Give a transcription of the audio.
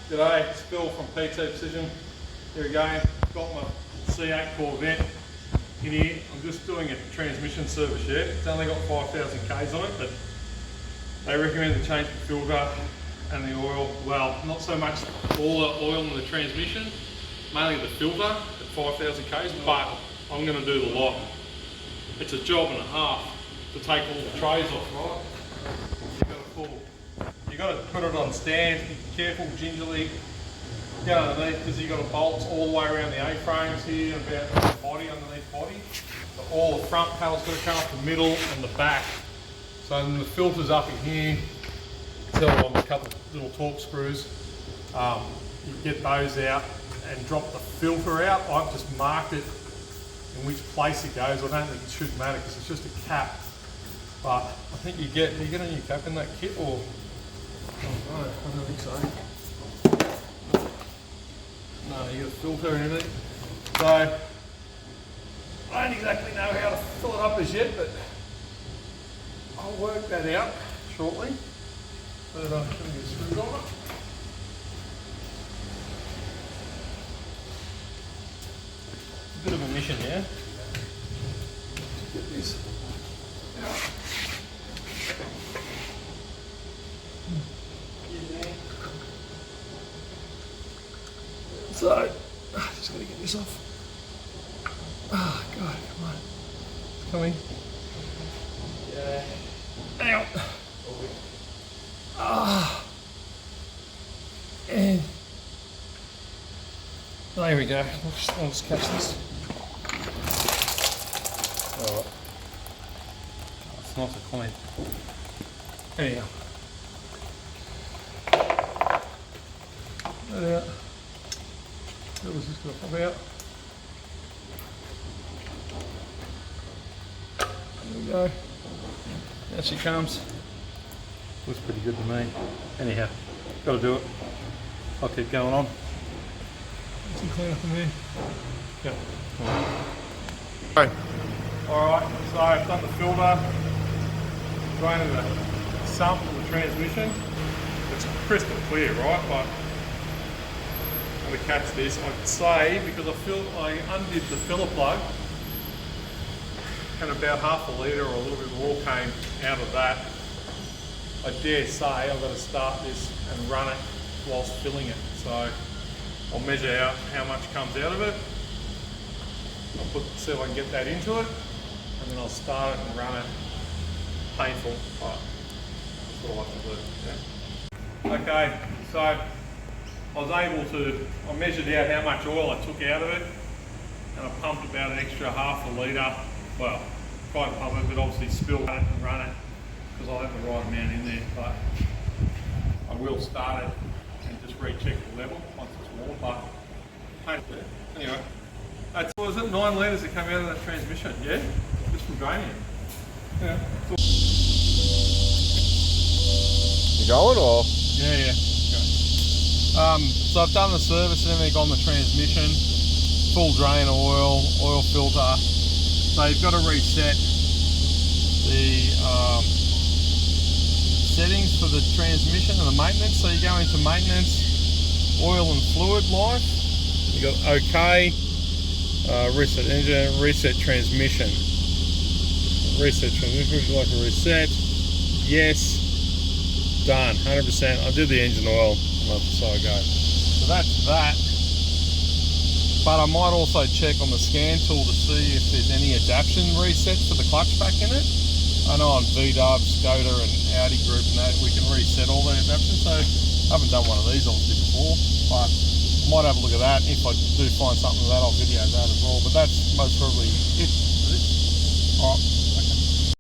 G'day, it's Phil from PT Precision. Here again, got my C8 Corvette in here. I'm just doing a transmission service yet. It's only got 5,000 Ks on it, but they recommend to change the filter and the oil. Well, not so much all the oil in the transmission, mainly the filter at 5,000 Ks, but I'm going to do the lot. It's a job and a half to take all the trays off, right? You've got to put it on stand, be careful, gingerly, get underneath, because you've got bolts all the way around the A-frames here, and about the body, underneath body. So all the front panel's got to come up the middle and the back. So then the filter's up in here, tell on a couple of little torque screws. You get those out and drop the filter out. I've just marked it in which place it goes. I don't think it should matter because it's just a cap. But I think you get a new cap in that kit, or oh, no, I don't think so. No, you got a filter and everything. So I don't exactly know how to fill it up as yet, but I'll work that out shortly. But I'm going to get screwed on it. It's a bit of a mission here. Get this out. So, just got to get this off. Oh God, come on. It's coming. Yeah. Hang on. Ah. And there we go. I'll just catch this. Alright. It's not a comment. Anyhow. That out. That was just going to pop out. There we go. There she comes. Looks pretty good to me. Anyhow, got to do it. I'll keep going on. Some clean up in there. Yep. Alright, so I've done the filter, draining the sump of the transmission. It's crystal clear, right? But I'm going to catch this. I'd say, because I undid the filler plug, and about half a litre or a little bit more came out of that. I dare say I've got to start this and run it whilst filling it. So I'll measure out how much comes out of it. I'll see if I can get that into it, and then I'll start it and run it. Painful, but that's what I like to do. Yeah. Okay, so I was able to, I measured out how much oil I took out of it, and I pumped about an extra half a litre. Well, tried to pump it, but obviously spilled it and run it, because I have the right amount in there. But I will start it and just recheck the level once it's warm. But anyway, that's, what was it, 9 litres that came out of that transmission, yeah? Just from draining it. Yeah. You going or? Yeah. So I've done the service and everything on the transmission, full drain oil filter. So you've got to reset the settings for the transmission and the maintenance. So you go into maintenance, oil and fluid life. You got OK, reset engine, reset transmission. Reset transmission, would you like to reset? Yes. Done, 100%. I did the engine oil a month or so ago. So that's that. But I might also check on the scan tool to see if there's any adaptation resets for the clutch pack in it. I know on VW, Skoda and Audi Group and that, we can reset all the adaptations. So I haven't done one of these obviously before, but I might have a look at that. If I do find something of that, I'll video that as well. But that's most probably it. Alright.